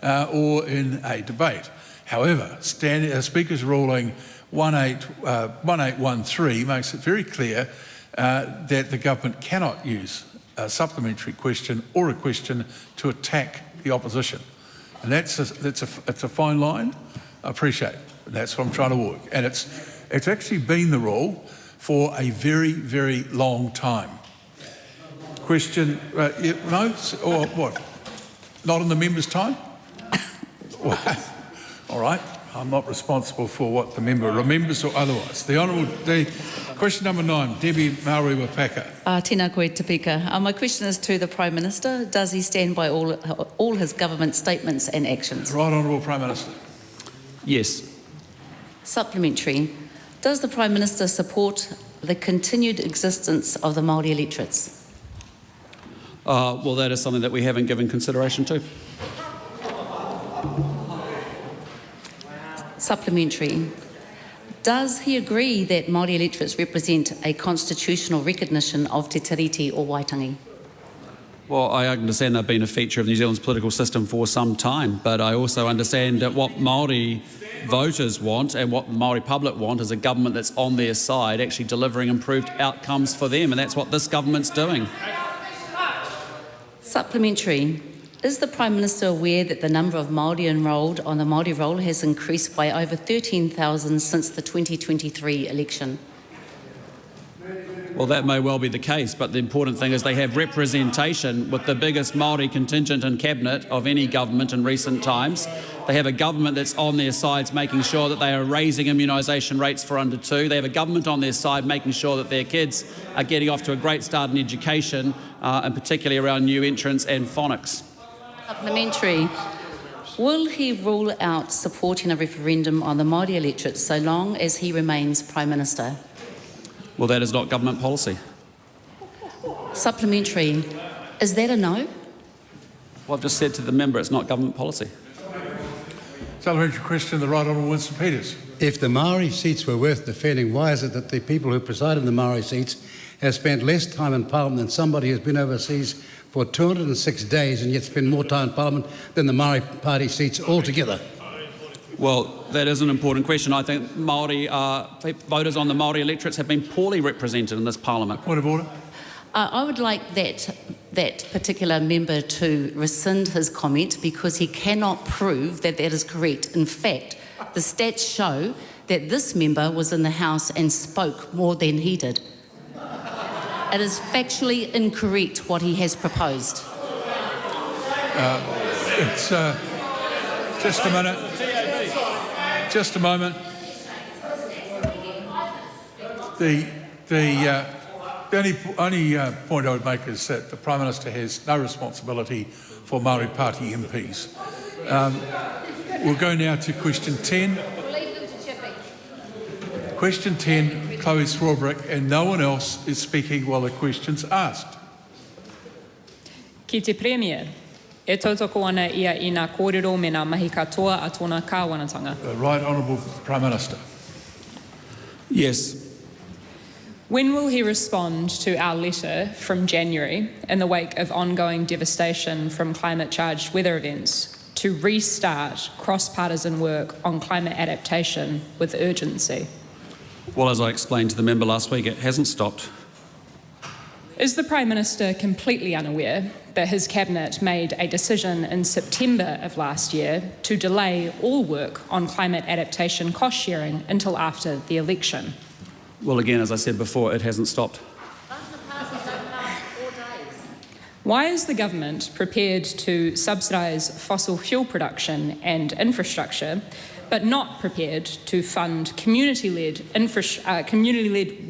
or in a debate. However, Speaker's ruling 1813 makes it very clear that the government cannot use a supplementary question or a question to attack the opposition. And it's a fine line. I appreciate it. That's what I'm trying to work. And it's actually been the rule for a very, very long time. Question, no, or what? Not in the member's time? All right, I'm not responsible for what the member remembers or otherwise. The question number 9, Debbie Mauri-Wapaka. Tēnā koe te pika. My question is to the Prime Minister. Does he stand by all his government statements and actions? Right Honourable Prime Minister. Yes. Supplementary. Does the Prime Minister support the continued existence of the Māori electorates? Well, that is something that we haven't given consideration to. Supplementary. Does he agree that Māori electorates represent a constitutional recognition of Te Tiriti or Waitangi? Well, I understand they've been a feature of New Zealand's political system for some time, but I also understand that what Māori voters want and what the Māori public want is a government that's on their side, actually delivering improved outcomes for them, and that's what this government's doing. Supplementary. Is the Prime Minister aware that the number of Māori enrolled on the Māori roll has increased by over 13,000 since the 2023 election? Well, that may well be the case, but the important thing is they have representation with the biggest Māori contingent in Cabinet of any government in recent times. They have a government that's on their sides making sure that they are raising immunisation rates for under 2. They have a government on their side making sure that their kids are getting off to a great start in education, and particularly around new entrants and phonics. Supplementary. Will he rule out supporting a referendum on the Māori electorate so long as he remains Prime Minister? Well, that is not government policy. Supplementary. Is that a no? Well, I've just said to the member it's not government policy. Supplementary question, the Right Honourable Winston Peters. If the Maori seats were worth defending, why is it that the people who preside in the Maori seats have spent less time in Parliament than somebody who's been overseas for 206 days and yet spend more time in Parliament than the Maori Party seats altogether? Well, that is an important question. I think Māori voters on the Māori electorates have been poorly represented in this Parliament. Point of order. I would like that particular member to rescind his comment because he cannot prove that that is correct. In fact, the stats show that this member was in the House and spoke more than he did. It is factually incorrect what he has proposed. It's just a minute. Just a moment. The only point I would make is that the Prime Minister has no responsibility for Māori Party MPs. We'll go now to question 10. Question 10, Chloe Swarbrick, and no one else is speaking while the question's asked. Ki te Premier, e tautoko ana ia I ngā kōrero me ngā mahi katoa a tōna kāwanatanga. The Right Honourable Prime Minister. Yes. When will he respond to our letter from January in the wake of ongoing devastation from climate-charged weather events to restart cross-partisan work on climate adaptation with urgency? Well, as I explained to the member last week, it hasn't stopped. Is the Prime Minister completely unaware that his Cabinet made a decision in September of last year to delay all work on climate adaptation cost sharing until after the election? Well, again, as I said before, it hasn't stopped. Why is the government prepared to subsidise fossil fuel production and infrastructure, but not prepared to fund community-led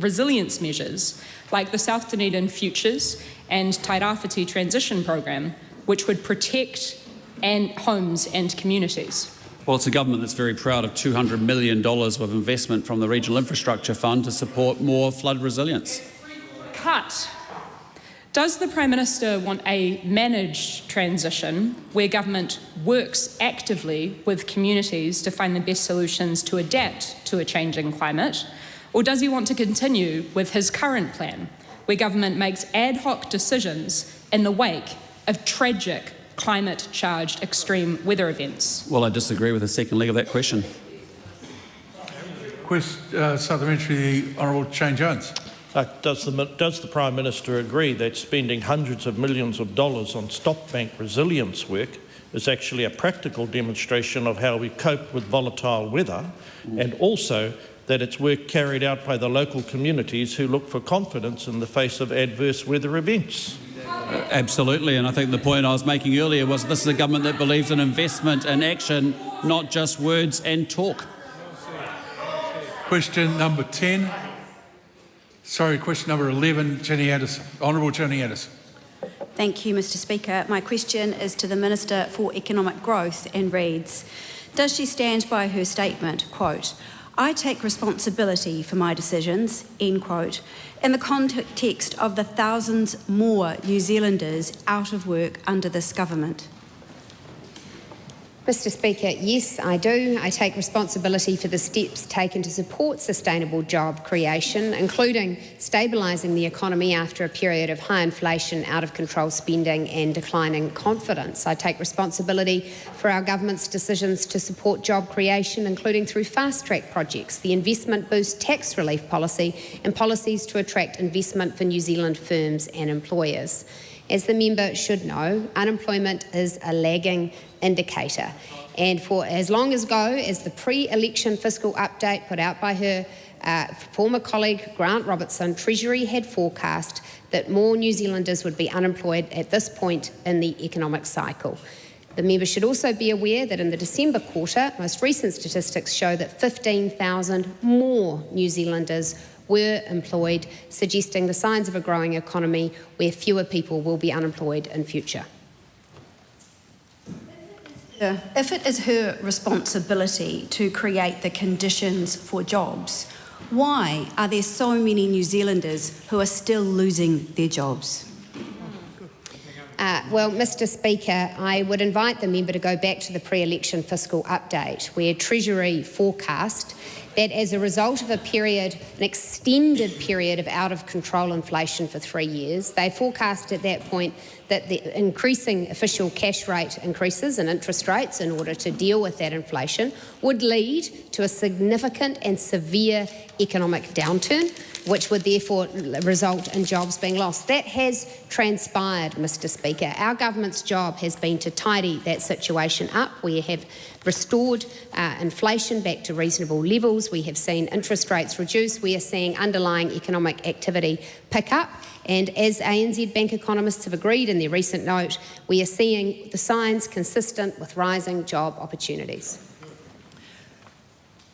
resilience measures like the South Dunedin Futures and Tairāwhiti Transition Programme, which would protect homes and communities? Well, it's a government that's very proud of $200 million of investment from the Regional Infrastructure Fund to support more flood resilience. Cut. Does the Prime Minister want a managed transition where government works actively with communities to find the best solutions to adapt to a changing climate? Or does he want to continue with his current plan, where government makes ad hoc decisions in the wake of tragic climate-charged extreme weather events? Well, I disagree with the second leg of that question. Supplementary, the Honourable Shane Jones. Does the Prime Minister agree that spending hundreds of millions of dollars on stop bank resilience work is actually a practical demonstration of how we cope with volatile weather, and also that it's work carried out by the local communities who look for confidence in the face of adverse weather events? Absolutely, and I think the point I was making earlier was this is a government that believes in investment and action, not just words and talk. Question number 10. Sorry, question number 11, Jenny Anderson. Honourable Jenny Anderson. Thank you, Mr Speaker. My question is to the Minister for Economic Growth and reads, does she stand by her statement, quote, I take responsibility for my decisions, end quote, in the context of the thousands more New Zealanders out of work under this government? Mr Speaker, yes, I do. I take responsibility for the steps taken to support sustainable job creation, including stabilising the economy after a period of high inflation, out-of-control spending and declining confidence. I take responsibility for our government's decisions to support job creation, including through fast-track projects, the Investment Boost tax relief policy and policies to attract investment for New Zealand firms and employers. As the member should know, unemployment is a lagging indicator, and for as long ago as the pre-election fiscal update put out by her former colleague Grant Robertson, Treasury had forecast that more New Zealanders would be unemployed at this point in the economic cycle. The member should also be aware that in the December quarter, most recent statistics show that 15,000 more New Zealanders were employed, suggesting the signs of a growing economy where fewer people will be unemployed in future. If it is her responsibility to create the conditions for jobs, why are there so many New Zealanders who are still losing their jobs? Well, Mr Speaker, I would invite the member to go back to the pre-election fiscal update, where Treasury forecast that as a result of an extended period of out-of-control inflation for 3 years, they forecast at that point that the increasing official cash rate increases and interest rates in order to deal with that inflation would lead to a significant and severe economic downturn, which would therefore result in jobs being lost. That has transpired, Mr Speaker. Our government's job has been to tidy that situation up. We have restored inflation back to reasonable levels. We have seen interest rates reduce. We are seeing underlying economic activity pick up. And as ANZ Bank economists have agreed in their recent note, we are seeing the signs consistent with rising job opportunities.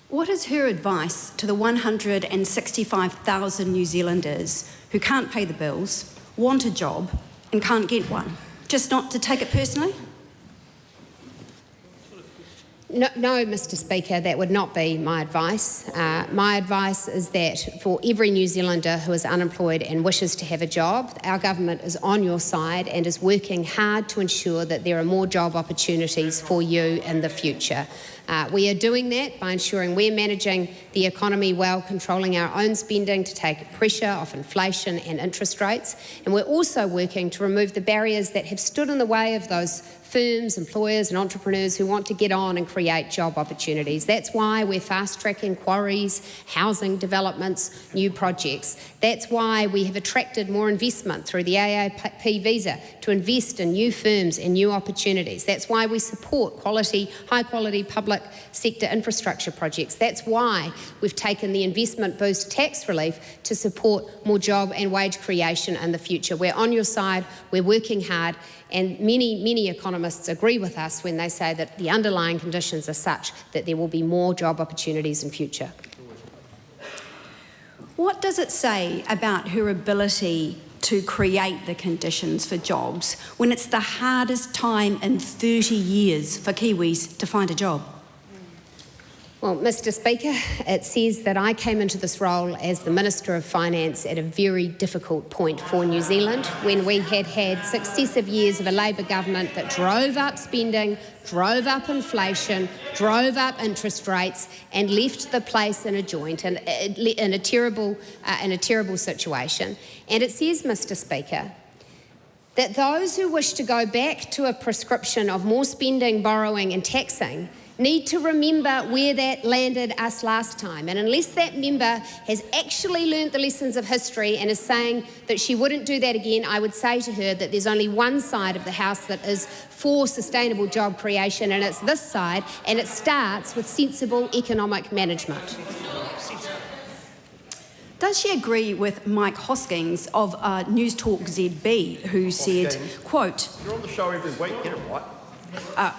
What is her advice to the 165,000 New Zealanders who can't pay the bills, want a job and can't get one? Just not to take it personally? No, Mr Speaker, that would not be my advice. My advice is that for every New Zealander who is unemployed and wishes to have a job, our government is on your side and is working hard to ensure that there are more job opportunities for you in the future. We are doing that by ensuring we're managing the economy well, controlling our own spending to take pressure off inflation and interest rates. And we're also working to remove the barriers that have stood in the way of those firms, employers and entrepreneurs who want to get on and create job opportunities. That's why we're fast-tracking quarries, housing developments, new projects. That's why we have attracted more investment through the AAP visa to invest in new firms and new opportunities. That's why we support high-quality public sector infrastructure projects. That's why we've taken the Investment Boost tax relief to support more job and wage creation in the future. We're on your side, we're working hard, and many economists agree with us when they say that the underlying conditions are such that there will be more job opportunities in future. What does it say about her ability to create the conditions for jobs when it's the hardest time in 30 years for Kiwis to find a job? Well, Mr Speaker, it says that I came into this role as the Minister of Finance at a very difficult point for New Zealand, when we had successive years of a Labor government that drove up spending, drove up inflation, drove up interest rates and left the place in a joint and in a terrible situation. And it says, Mr Speaker, that those who wish to go back to a prescription of more spending, borrowing and taxing need to remember where that landed us last time. And unless that member has actually learnt the lessons of history and is saying that she wouldn't do that again, I would say to her that there's only one side of the House that is for sustainable job creation, and it's this side, and it starts with sensible economic management. Does she agree with Mike Hoskins of News Talk ZB, who said, quote... You're on the show every week, get it right.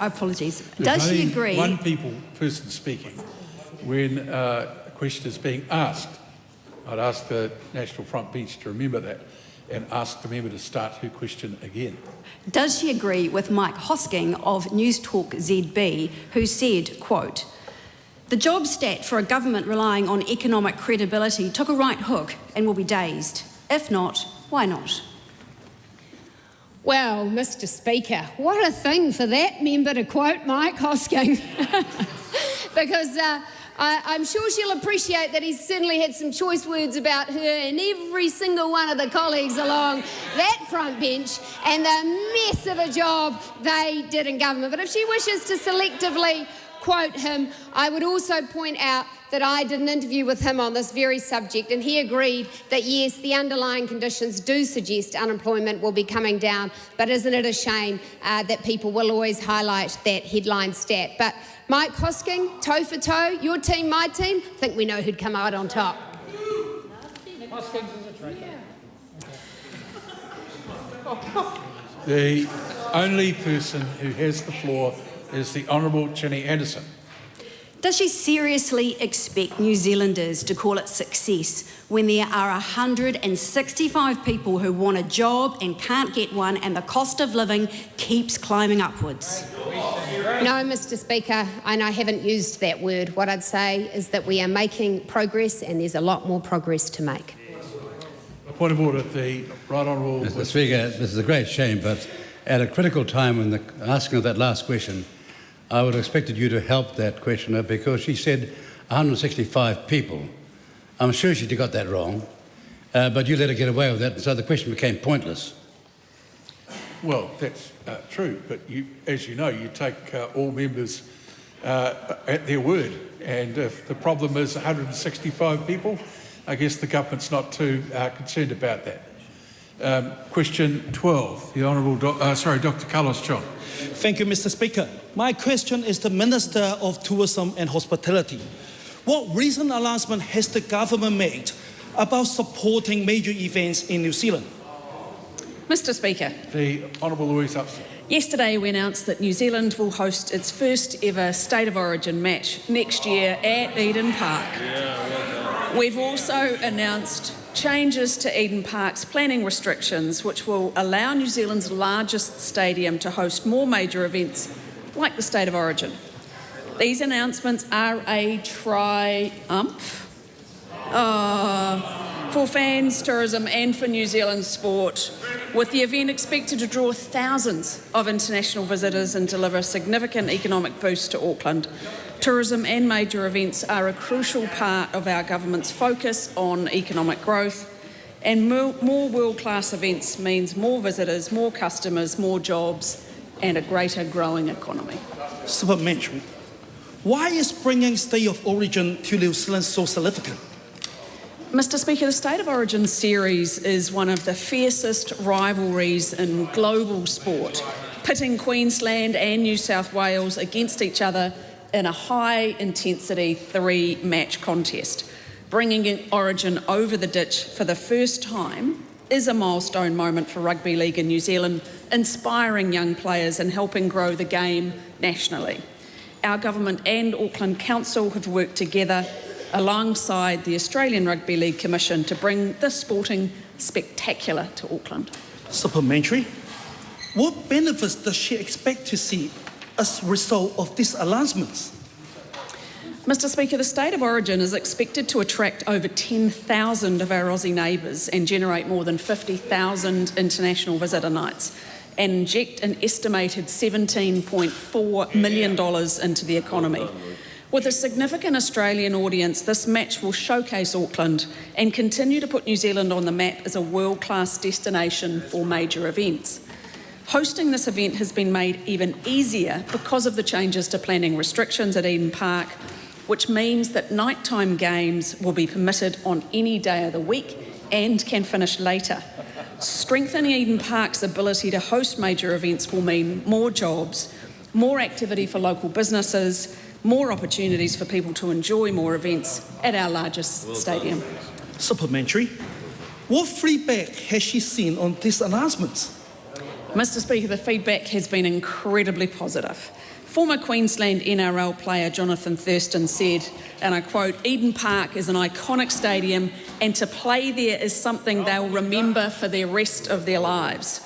Apologies. Does she agree... One person speaking. When a question is being asked, I'd ask the National Front bench to remember that and ask the member to start her question again. Does she agree with Mike Hosking of News Talk ZB, who said, quote, "The job stat for a government relying on economic credibility took a right hook and will be dazed. If not, why not?" Well, Mr Speaker, what a thing for that member to quote Mike Hosking. Because I'm sure she'll appreciate that he's certainly had some choice words about her and every single one of the colleagues along that front bench and the mess of a job they did in government. But if she wishes to selectively quote him, I would also point out that I did an interview with him on this very subject, and he agreed that yes, the underlying conditions do suggest unemployment will be coming down, but isn't it a shame that people will always highlight that headline stat? But Mike Hosking, toe for toe, your team, my team, I think we know who'd come out on top. The only person who has the floor is the Honourable Ginny Anderson. Does she seriously expect New Zealanders to call it success when there are 165 people who want a job and can't get one and the cost of living keeps climbing upwards? No, Mr Speaker, and I haven't used that word. What I'd say is that we are making progress and there's a lot more progress to make. A point of order, the Right Honourable... Mr Speaker, this is a great shame, but at a critical time when the asking of that last question, I would have expected you to help that questioner because she said 165 people. I'm sure she got that wrong, but you let her get away with that, so the question became pointless. Well, that's true, but you, as you know, you take all members at their word, and if the problem is 165 people, I guess the government's not too concerned about that. Question 12, the Honourable Dr. Carlos John. Thank you, Mr Speaker. My question is the Minister of Tourism and Hospitality. What recent announcement has the government made about supporting major events in New Zealand? Mr Speaker. The Honourable Louise Upson. Yesterday we announced that New Zealand will host its first ever State of Origin match next year at Eden Park. We've also announced changes to Eden Park's planning restrictions, which will allow New Zealand's largest stadium to host more major events like the State of Origin. These announcements are a triumph for fans, tourism and for New Zealand sport, with the event expected to draw thousands of international visitors and deliver a significant economic boost to Auckland. Tourism and major events are a crucial part of our government's focus on economic growth, and more world-class events means more visitors, more customers, more jobs and a greater growing economy. Supplementary. Why is bringing State of Origin to New Zealand so significant? Mr Speaker, the State of Origin series is one of the fiercest rivalries in global sport, pitting Queensland and New South Wales against each other in a high-intensity three-match contest. Bringing Origin over the ditch for the first time is a milestone moment for rugby league in New Zealand, inspiring young players and helping grow the game nationally. Our government and Auckland Council have worked together alongside the Australian Rugby League Commission to bring this sporting spectacular to Auckland. Supplementary. What benefits does she expect to see as a result of these announcements? Mr Speaker, the State of Origin is expected to attract over 10,000 of our Aussie neighbours and generate more than 50,000 international visitor nights and inject an estimated $17.4 million into the economy. With a significant Australian audience, this match will showcase Auckland and continue to put New Zealand on the map as a world-class destination for major events. Hosting this event has been made even easier because of the changes to planning restrictions at Eden Park, which means that nighttime games will be permitted on any day of the week and can finish later. Strengthening Eden Park's ability to host major events will mean more jobs, more activity for local businesses, more opportunities for people to enjoy more events at our largest stadium. Supplementary. What feedback has she seen on these announcements? Mr Speaker, the feedback has been incredibly positive. Former Queensland NRL player Jonathan Thurston said, and I quote, "Eden Park is an iconic stadium and to play there is something they'll remember for the rest of their lives."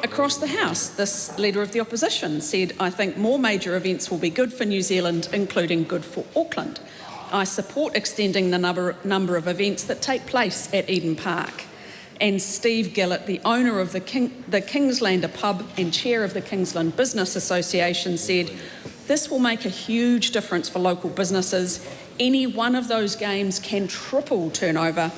Across the House, this Leader of the Opposition said, "I think more major events will be good for New Zealand, including good for Auckland. I support extending the number of events that take place at Eden Park." and Steve Gillett, the owner of the Kingslander pub and chair of the Kingsland Business Association, said, "This will make a huge difference for local businesses. Any one of those games can triple turnover."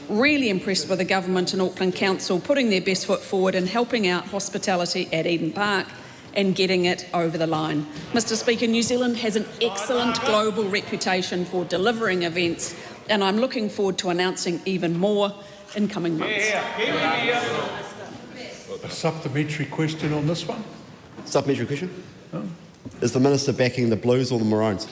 Really impressed with the government and Auckland Council putting their best foot forward and helping out hospitality at Eden Park and getting it over the line. Mr. Speaker, New Zealand has an excellent global reputation for delivering events, and I'm looking forward to announcing even more in coming months. A supplementary question on this one? Supplementary question? Is the Minister backing the Blues or the Maroons?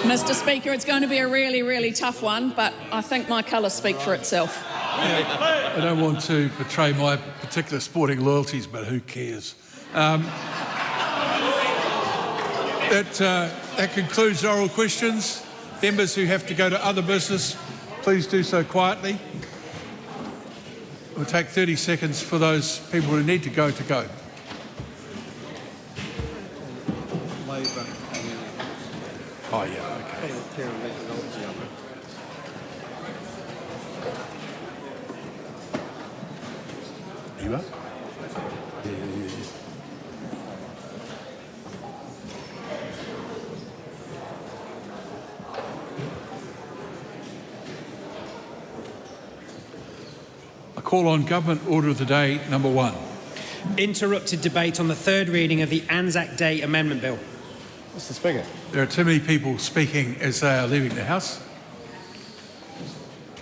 Mr. Speaker, it's going to be a really, really tough one, but I think my colours speak for itself. I don't want to betray my particular sporting loyalties, but who cares? That concludes oral questions. Members who have to go to other business, please do so quietly. We'll take 30 seconds for those people who need to go to go. Oh, yeah, okay. You are? Yeah. I call on Government Order of the Day number 1. Interrupted debate on the third reading of the Anzac Day Amendment Bill. Mr. Speaker. There are too many people speaking as they are leaving the House.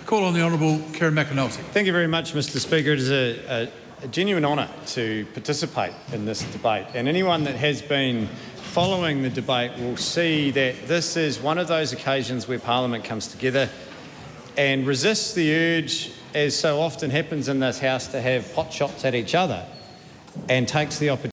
I call on the Honourable Karen McAnulty. Thank you very much, Mr. Speaker. It is a genuine honour to participate in this debate, and anyone that has been following the debate will see that this is one of those occasions where Parliament comes together and resists the urge, as so often happens in this House, to have pot shots at each other, and takes the opportunity